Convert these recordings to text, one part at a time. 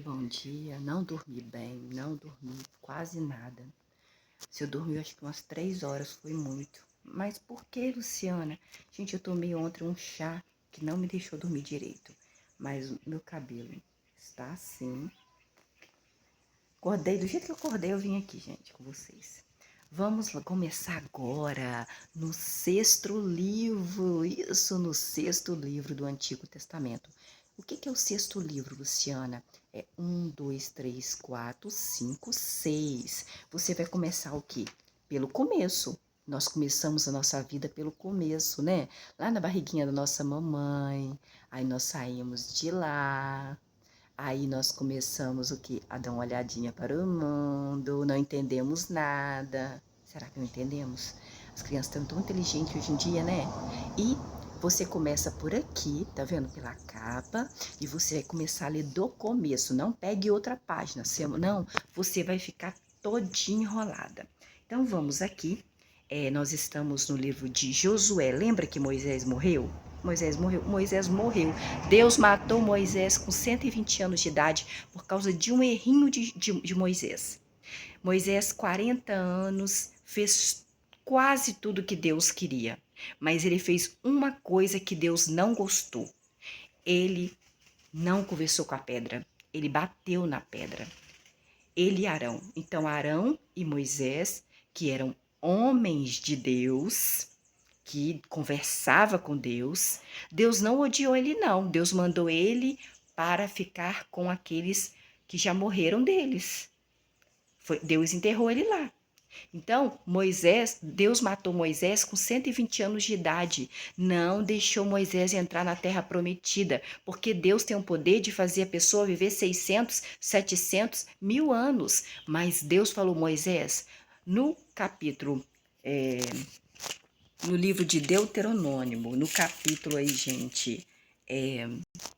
Bom dia. Não dormi bem, não dormi quase nada. Se eu dormi, acho que umas 3 horas foi muito. Mas por que, Luciana? Gente, eu tomei ontem um chá que não me deixou dormir direito. Mas o meu cabelo está assim. Acordei, do jeito que eu acordei, eu vim aqui, gente, com vocês. Vamos começar agora no sexto livro, isso, no sexto livro do Antigo Testamento. O que é o sexto livro, Luciana? É 1, 2, 3, 4, 5, 6. Você vai começar o quê? Pelo começo. Nós começamos a nossa vida pelo começo, né? Lá na barriguinha da nossa mamãe. Aí nós saímos de lá. Aí nós começamos o quê? A dar uma olhadinha para o mundo, não entendemos nada. Será que não entendemos? As crianças estão tão inteligentes hoje em dia, né? E você começa por aqui, tá vendo? Pela capa, e você vai começar a ler do começo. Não pegue outra página, não, você vai ficar todinha enrolada. Então vamos aqui. Nós estamos no livro de Josué. Lembra que Moisés morreu? Moisés morreu. Moisés morreu. Deus matou Moisés com 120 anos de idade por causa de um errinho de Moisés. Moisés, 40 anos, fez quase tudo que Deus queria, mas ele fez uma coisa que Deus não gostou. Ele não conversou com a pedra, ele bateu na pedra. Ele e Arão. Então, Arão e Moisés, que eram homens de Deus, que conversava com Deus, Deus não odiou ele não, Deus mandou ele para ficar com aqueles que já morreram deles. Deus enterrou ele lá. Então, Deus matou Moisés com 120 anos de idade. Não deixou Moisés entrar na terra prometida, porque Deus tem o poder de fazer a pessoa viver 600, 700, 1000 anos. Mas Deus falou, Moisés, no capítulo, no livro de Deuteronômio, no capítulo aí, gente,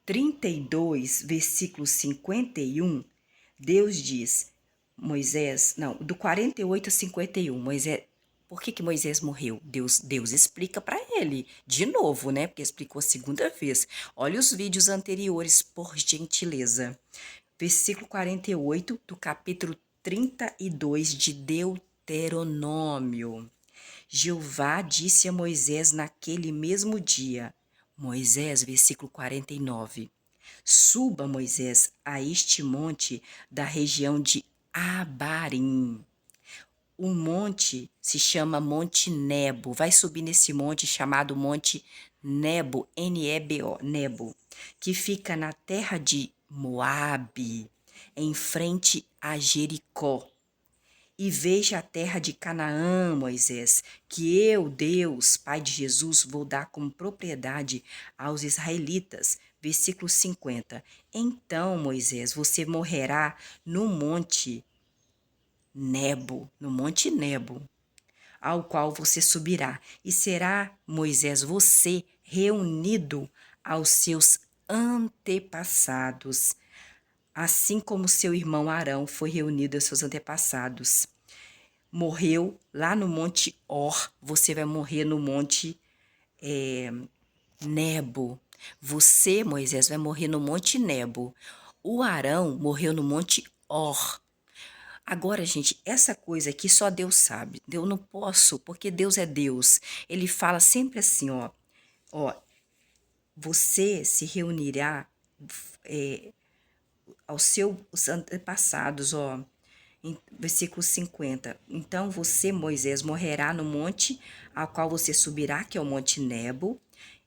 32, versículo 51, Deus diz, Moisés, não, do 48 a 51, Moisés, por que Moisés morreu? Deus explica para ele, de novo, né? Porque explicou a segunda vez. Olha os vídeos anteriores, por gentileza. Versículo 48 do capítulo 32 de Deuteronômio. Jeová disse a Moisés naquele mesmo dia, Moisés, versículo 49, suba, Moisés, a este monte da região de Abarim. O monte se chama Monte Nebo. Vai subir nesse monte chamado Monte Nebo, Nebo, Nebo, que fica na terra de Moabe, em frente a Jericó. E veja a terra de Canaã, Moisés, que eu, Deus, Pai de Jesus, vou dar como propriedade aos israelitas. Versículo 50. Então, Moisés, você morrerá no monte Nebo, ao qual você subirá, e será, Moisés, você reunido aos seus antepassados, assim como seu irmão Arão foi reunido aos seus antepassados. Morreu lá no Monte Or, você vai morrer no Monte Nebo. Você, Moisés, vai morrer no Monte Nebo. O Arão morreu no Monte Or. Agora, gente, essa coisa aqui só Deus sabe. Eu não posso, porque Deus é Deus. Ele fala sempre assim, ó, você se reunirá aos seus antepassados, ó, em versículo 50. Então você, Moisés, morrerá no monte ao qual você subirá, que é o Monte Nebo.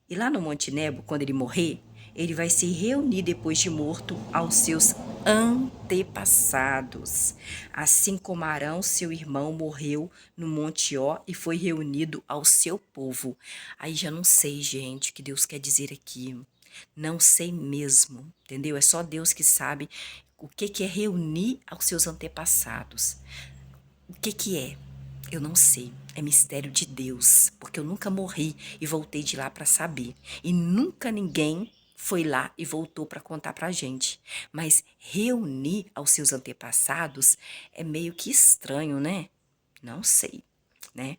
E lá no Monte Nebo, quando ele morrer, ele vai se reunir depois de morto aos seus antepassados. Assim como Arão, seu irmão, morreu no Monte Ó e foi reunido ao seu povo. Aí já não sei, gente, o que Deus quer dizer aqui. Não sei mesmo, entendeu? É só Deus que sabe o que é reunir aos seus antepassados. O que é? Eu não sei. É mistério de Deus, porque eu nunca morri e voltei de lá para saber. E nunca ninguém foi lá e voltou para contar pra gente. Mas reunir aos seus antepassados é meio que estranho, né? Não sei, né?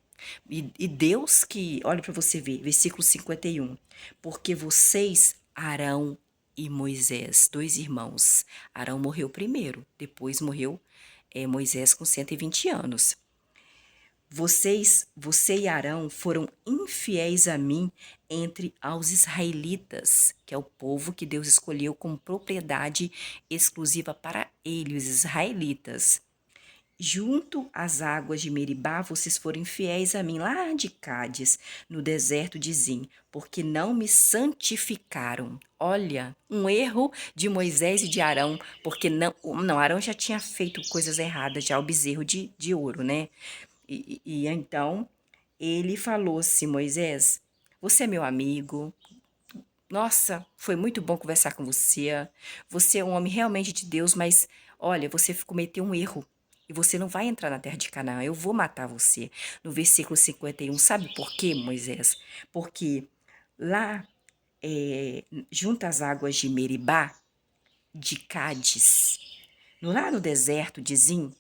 E Deus que, olha para você ver, versículo 51. Porque vocês, Arão e Moisés, 2 irmãos. Arão morreu primeiro, depois morreu Moisés com 120 anos. Você e Arão foram infiéis a mim entre aos israelitas, que é o povo que Deus escolheu como propriedade exclusiva para ele, os israelitas. Junto às águas de Meribá, vocês foram infiéis a mim, lá de Cádiz, no deserto de Zim, porque não me santificaram. Olha, um erro de Moisés e de Arão, porque não, Arão já tinha feito coisas erradas, já o bezerro de ouro, né? E então ele falou assim: Moisés, você é meu amigo. Nossa, foi muito bom conversar com você. Você é um homem realmente de Deus, mas olha, você cometeu um erro. E você não vai entrar na terra de Canaã. Eu vou matar você. No versículo 51. Sabe por quê, Moisés? Porque lá, junto às águas de Meribá, de Cádiz, lá no deserto de Zim,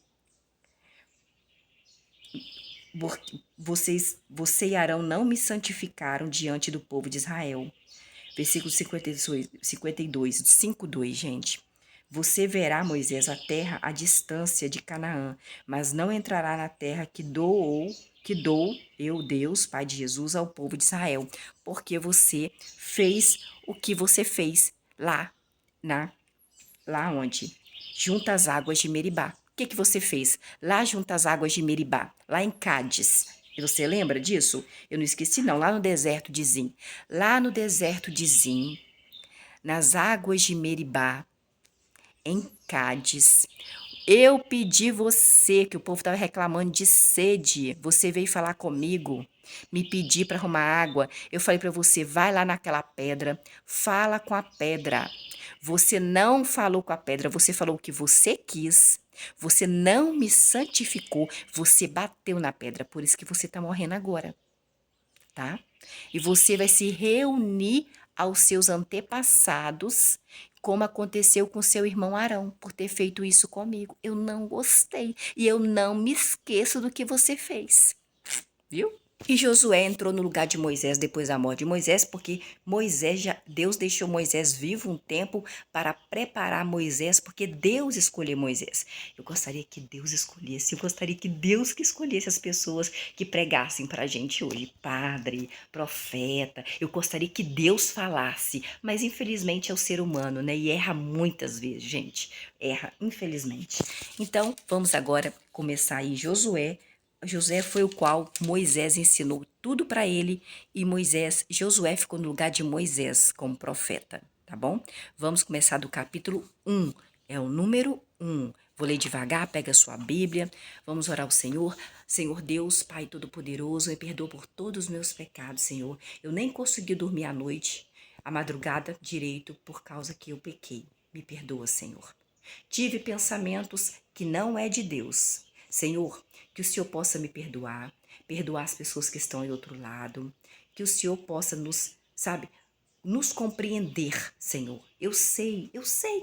você e Arão não me santificaram diante do povo de Israel. Versículo 52, 5:2, gente. Você verá, Moisés, a terra à distância de Canaã, mas não entrará na terra que dou eu, Deus, Pai de Jesus, ao povo de Israel, porque você fez o que você fez lá onde? Junto às águas de Meribá. O que você fez? Lá junto às águas de Meribá, lá em Cádiz. E você lembra disso? Eu não esqueci não, lá no deserto de Zim. Lá no deserto de Zim, nas águas de Meribá, em Cádiz, eu pedi você, que o povo estava reclamando de sede. Você veio falar comigo, me pedir para arrumar água. Eu falei para você, vai lá naquela pedra, fala com a pedra. Você não falou com a pedra, você falou o que você quis. Você não me santificou, você bateu na pedra. Por isso que você está morrendo agora, tá? E você vai se reunir aos seus antepassados, como aconteceu com seu irmão Arão, por ter feito isso comigo. Eu não gostei e eu não me esqueço do que você fez, viu? E Josué entrou no lugar de Moisés depois da morte de Moisés, porque Deus deixou Moisés vivo um tempo para preparar Moisés, porque Deus escolheu Moisés. Eu gostaria que Deus escolhesse, eu gostaria que Deus que escolhesse as pessoas que pregassem para a gente hoje, padre, profeta. Eu gostaria que Deus falasse, mas infelizmente é o ser humano, né? E erra muitas vezes, gente. Erra, infelizmente. Então, vamos agora começar aí Josué. José foi o qual Moisés ensinou tudo para ele e Josué ficou no lugar de Moisés como profeta, tá bom? Vamos começar do capítulo 1, é o número 1. Vou ler devagar, pega a sua Bíblia, vamos orar ao Senhor. Senhor Deus, Pai Todo-Poderoso, me perdoa por todos os meus pecados, Senhor. Eu nem consegui dormir à noite, à madrugada direito, por causa que eu pequei. Me perdoa, Senhor. Tive pensamentos que não é de Deus. Senhor, que o Senhor possa me perdoar as pessoas que estão aí do outro lado, que o Senhor possa nos compreender, Senhor. Eu sei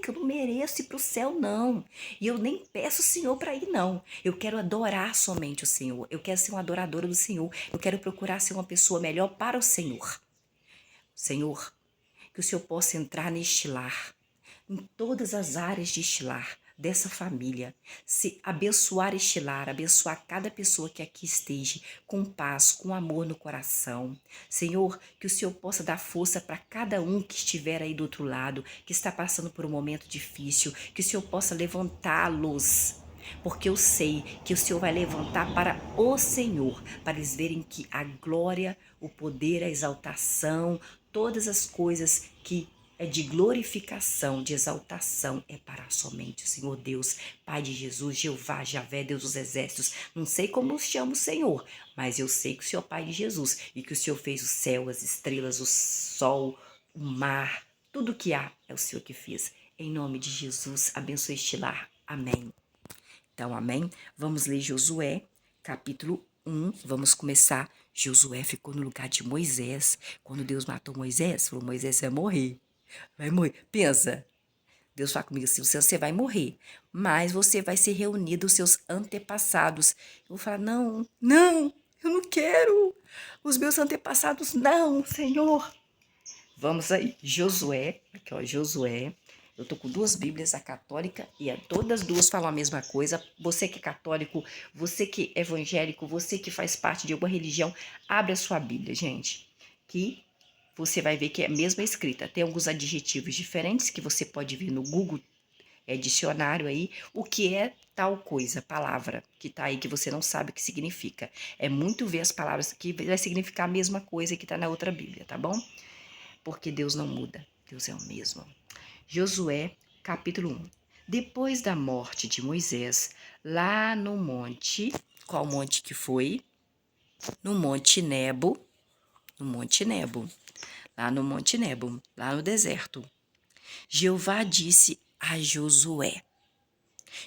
que eu não mereço ir para o céu, não. E eu nem peço o Senhor para ir, não. Eu quero adorar somente o Senhor. Eu quero ser uma adoradora do Senhor. Eu quero procurar ser uma pessoa melhor para o Senhor. Senhor, que o Senhor possa entrar neste lar, em todas as áreas deste lar, dessa família, se abençoar este lar, abençoar cada pessoa que aqui esteja com paz, com amor no coração. Senhor, que o Senhor possa dar força para cada um que estiver aí do outro lado, que está passando por um momento difícil, que o Senhor possa levantá-los. Porque eu sei que o Senhor vai levantar para o Senhor, para eles verem que a glória, o poder, a exaltação, todas as coisas que é de glorificação, de exaltação, é para somente o Senhor Deus, Pai de Jesus, Jeová, Javé, Deus dos exércitos. Não sei como chama o Senhor, mas eu sei que o Senhor é Pai de Jesus e que o Senhor fez o céu, as estrelas, o sol, o mar, tudo que há é o Senhor que fez. Em nome de Jesus, abençoe este lar. Amém. Então, amém? Vamos ler Josué, capítulo 1. Vamos começar. Josué ficou no lugar de Moisés. Quando Deus matou Moisés, falou, Moisés vai morrer. Vai morrer. Pensa, Deus fala comigo assim, você vai morrer, mas você vai se reunir dos seus antepassados. Eu vou falar, não, eu não quero. Os meus antepassados, não, Senhor. Vamos aí. Josué, aqui ó, Josué. Eu tô com duas Bíblias, a católica e a todas duas falam a mesma coisa. Você que é católico, você que é evangélico, você que faz parte de alguma religião, abre a sua Bíblia, gente. Que você vai ver que é a mesma escrita. Tem alguns adjetivos diferentes que você pode ver no Google, dicionário aí, o que é tal coisa, palavra, que tá aí que você não sabe o que significa. É muito ver as palavras que vai significar a mesma coisa que tá na outra Bíblia, tá bom? Porque Deus não muda, Deus é o mesmo. Josué, capítulo 1. Depois da morte de Moisés, lá no monte, qual monte que foi? No Monte Nebo, no Monte Nebo, lá no Monte Nebo, lá no deserto. Jeová disse a Josué,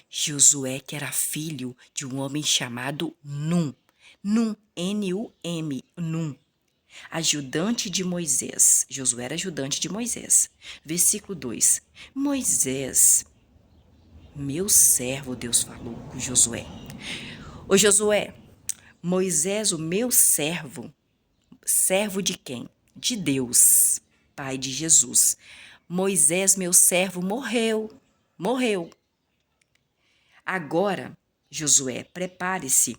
Josué que era filho de um homem chamado Num, Num, N-U-M, Num, ajudante de Moisés. Josué era ajudante de Moisés. Versículo 2. Moisés, meu servo, Deus falou com Josué. Ô Josué, Moisés, o meu servo, servo de quem? De Deus, pai de Jesus. Moisés, meu servo, morreu. Agora, Josué, prepare-se.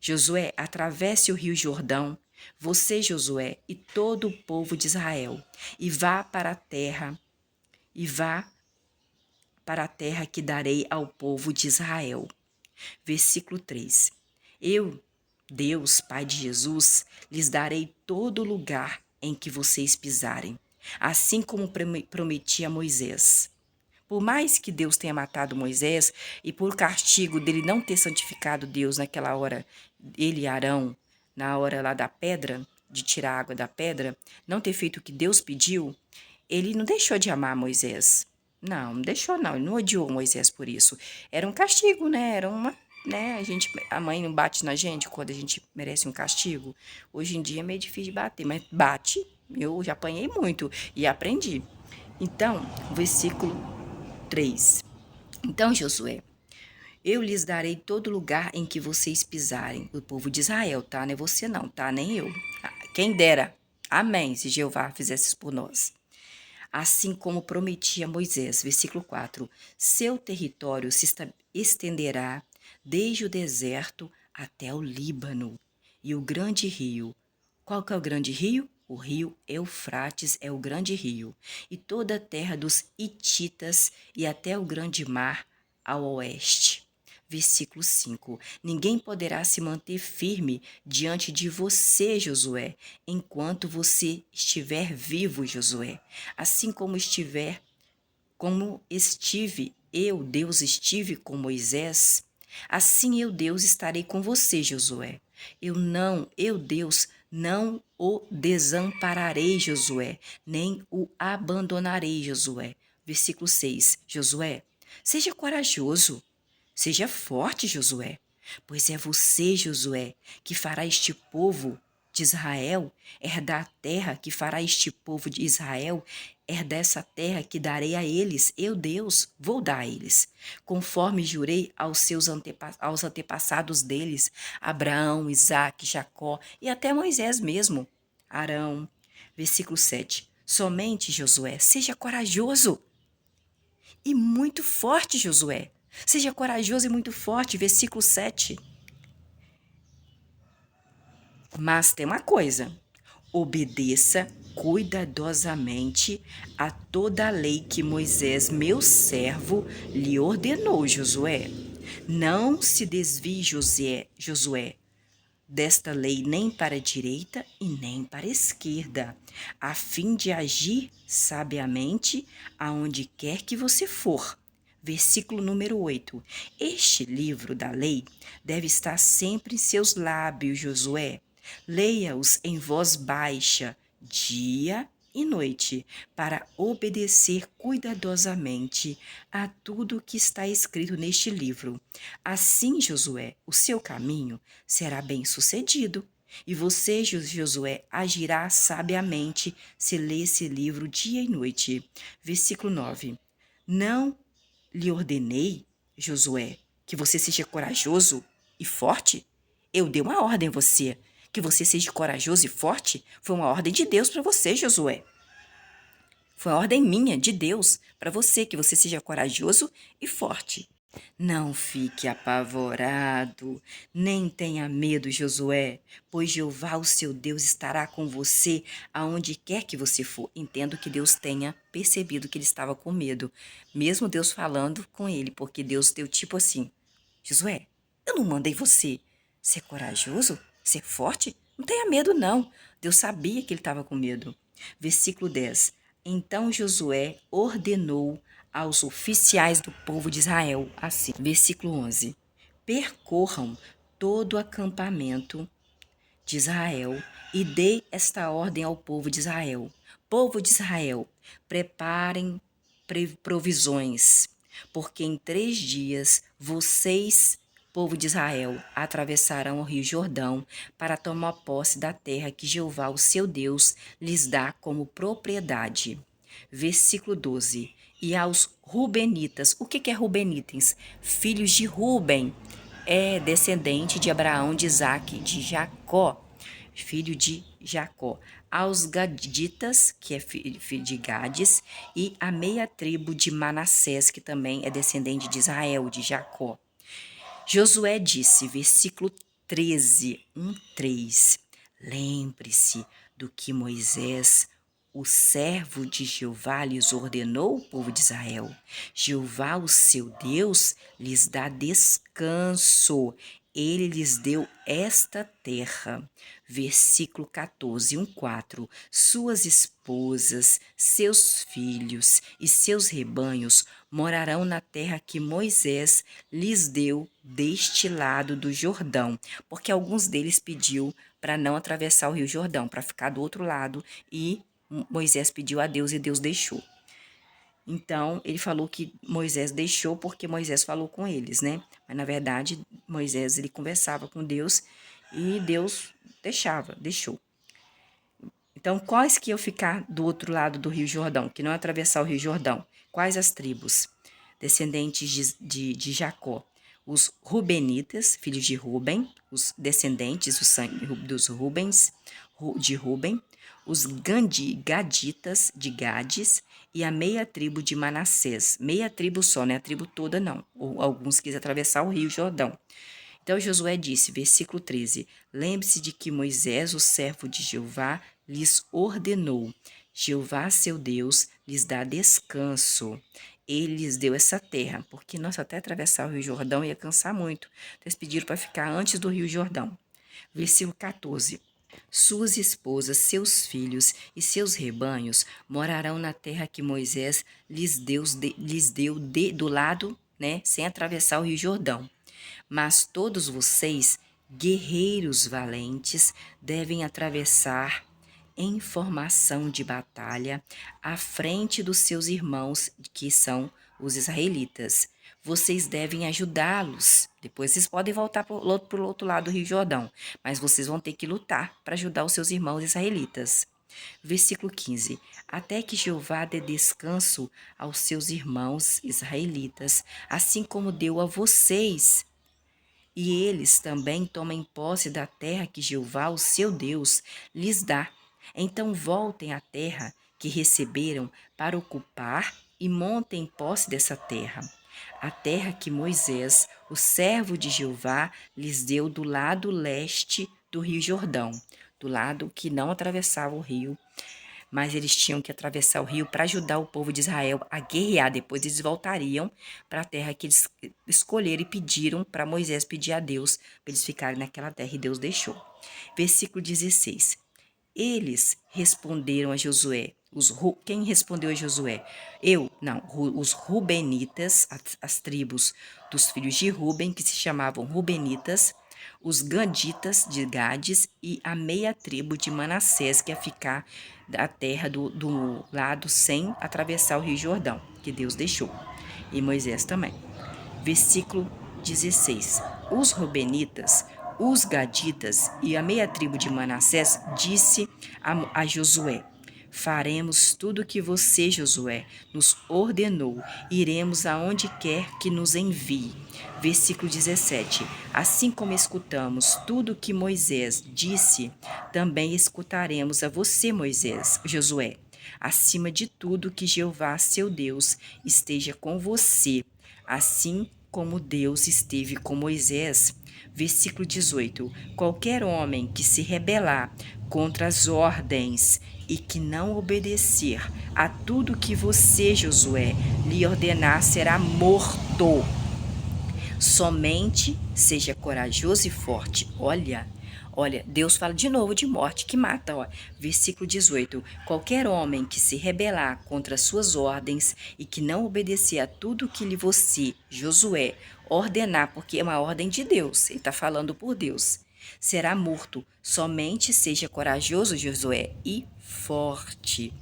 Josué, atravesse o rio Jordão, você, Josué, e todo o povo de Israel, e vá para a terra que darei ao povo de Israel. Versículo 3. Eu, Deus, Pai de Jesus, lhes darei todo lugar em que vocês pisarem, assim como prometi a Moisés. Por mais que Deus tenha matado Moisés e por castigo dele não ter santificado Deus naquela hora, ele e Arão, na hora lá da pedra, de tirar a água da pedra, não ter feito o que Deus pediu, ele não deixou de amar Moisés. Não deixou não, ele não odiou Moisés por isso. Era um castigo, né? Era uma, né? A mãe não bate na gente quando a gente merece um castigo. Hoje em dia é meio difícil de bater, mas bate. Eu já apanhei muito e aprendi. Então, versículo 3. Então, Josué, eu lhes darei todo lugar em que vocês pisarem. O povo de Israel, tá? Não é você não, tá? Nem eu. Quem dera. Amém, se Jeová fizesse isso por nós. Assim como prometia Moisés, versículo 4, seu território se estenderá desde o deserto até o Líbano e o grande rio. Qual que é o grande rio? O rio Eufrates é o grande rio, e toda a terra dos Hititas e até o grande mar ao oeste. Versículo 5. Ninguém poderá se manter firme diante de você, Josué, enquanto você estiver vivo, Josué. Assim como eu, Deus, estive com Moisés, assim eu, Deus, estarei com você, Josué. Eu, Deus, não o desampararei, Josué, nem o abandonarei, Josué. Versículo 6. Josué, seja corajoso. Seja forte, Josué, pois é você, Josué, que fará este povo de Israel herdar a terra, que fará este povo de Israel herdar essa terra que darei a eles. Eu, Deus, vou dar a eles, conforme jurei aos antepassados deles, Abraão, Isaque, Jacó e até Moisés mesmo. Arão. Versículo 7. Somente, Josué, seja corajoso e muito forte, Josué. Seja corajoso e muito forte, versículo 7. Mas tem uma coisa: obedeça cuidadosamente a toda a lei que Moisés, meu servo, lhe ordenou, Josué. Não se desvie, Josué, desta lei nem para a direita e nem para a esquerda, a fim de agir sabiamente aonde quer que você for. Versículo número 8. Este livro da lei deve estar sempre em seus lábios, Josué. Leia-os em voz baixa, dia e noite, para obedecer cuidadosamente a tudo que está escrito neste livro. Assim, Josué, o seu caminho será bem-sucedido, e você, Josué, agirá sabiamente se ler esse livro dia e noite. Versículo 9. Não lhe ordenei, Josué, que você seja corajoso e forte? Eu dei uma ordem a você. Que você seja corajoso e forte foi uma ordem de Deus para você, Josué. Foi uma ordem minha, de Deus, para você, que você seja corajoso e forte. Não fique apavorado, nem tenha medo, Josué, pois Jeová, o seu Deus, estará com você aonde quer que você for. Entendo que Deus tenha percebido que ele estava com medo, mesmo Deus falando com ele, porque Deus deu tipo assim: Josué, eu não mandei você ser corajoso, ser forte? Não tenha medo, não. Deus sabia que ele estava com medo. Versículo 10. Então Josué ordenou aos oficiais do povo de Israel assim. Versículo 11. Percorram todo o acampamento de Israel e dê esta ordem ao povo de Israel. Povo de Israel, preparem provisões, porque em 3 dias vocês, povo de Israel, atravessarão o rio Jordão para tomar posse da terra que Jeová, o seu Deus, lhes dá como propriedade. Versículo 12. E aos Rubenitas, o que é Rubenitas? Filhos de Ruben, é descendente de Abraão, de Isaque, de Jacó, filho de Jacó. Aos Gaditas, que é filho de Gades, e a meia tribo de Manassés, que também é descendente de Israel, de Jacó. Josué disse, versículo 13, 1:3. Lembre-se do que Moisés, o servo de Jeová, lhes ordenou, povo de Israel. Jeová, o seu Deus, lhes dá descanso. Ele lhes deu esta terra. Versículo 14, 1:4. Suas esposas, seus filhos e seus rebanhos morarão na terra que Moisés lhes deu deste lado do Jordão, porque alguns deles pediu para não atravessar o Rio Jordão, para ficar do outro lado, e Moisés pediu a Deus e Deus deixou. Então, ele falou que Moisés deixou porque Moisés falou com eles, né? Mas, na verdade, Moisés, ele conversava com Deus e Deus deixou. Então, quais que iam ficar do outro lado do Rio Jordão, que não atravessar o Rio Jordão? Quais as tribos? Descendentes de Jacó. Os Rubenitas, filhos de Ruben, os descendentes, o sangue dos Rubens, de Ruben, os Gaditas de Gades e a meia tribo de Manassés. Meia tribo só, não é a tribo toda não. Ou alguns quis atravessar o Rio Jordão. Então Josué disse, versículo 13: Lembre-se de que Moisés, o servo de Jeová, lhes ordenou. Jeová, seu Deus, lhes dá descanso. Ele lhes deu essa terra, porque nós até atravessar o Rio Jordão ia cansar muito. Então, eles pediram para ficar antes do Rio Jordão. Versículo 14. Suas esposas, seus filhos e seus rebanhos morarão na terra que Moisés lhes deu do lado, né, sem atravessar o Rio Jordão. Mas todos vocês, guerreiros valentes, devem atravessar em formação de batalha à frente dos seus irmãos, que são os israelitas. Vocês devem ajudá-los. Depois vocês podem voltar para o outro lado do Rio Jordão, mas vocês vão ter que lutar para ajudar os seus irmãos israelitas. Versículo 15. Até que Jeová dê descanso aos seus irmãos israelitas, assim como deu a vocês, e eles também tomem posse da terra que Jeová, o seu Deus, lhes dá. Então voltem à terra que receberam para ocupar e montem posse dessa terra. A terra que Moisés, o servo de Jeová, lhes deu do lado leste do rio Jordão, do lado que não atravessava o rio, mas eles tinham que atravessar o rio para ajudar o povo de Israel a guerrear. Depois eles voltariam para a terra que eles escolheram e pediram para Moisés pedir a Deus para eles ficarem naquela terra, e Deus deixou. Versículo 16. Eles responderam a Josué. Quem respondeu a Josué? Não, os Rubenitas, as tribos dos filhos de Ruben, que se chamavam Rubenitas, os Gaditas de Gades e a meia tribo de Manassés, que ia ficar da terra do lado sem atravessar o Rio Jordão, que Deus deixou, e Moisés também. Versículo 16. Os Rubenitas, os Gaditas e a meia tribo de Manassés disse a Josué: Faremos tudo o que você, Josué, nos ordenou. Iremos aonde quer que nos envie. Versículo 17. Assim como escutamos tudo o que Moisés disse, também escutaremos a você, Moisés, Josué. acima de tudo que Jeová, seu Deus, esteja com você, assim como Deus esteve com Moisés. Versículo 18: qualquer homem que se rebelar contra as ordens e que não obedecer a tudo que você, Josué, lhe ordenar, será morto. Somente seja corajoso e forte. Olha, Deus fala de novo de morte que mata, ó. Versículo 18: qualquer homem que se rebelar contra as suas ordens e que não obedecer a tudo que lhe você, Josué, ordenar, porque é uma ordem de Deus, ele está falando por Deus, será morto. Somente seja corajoso, Josué, e forte.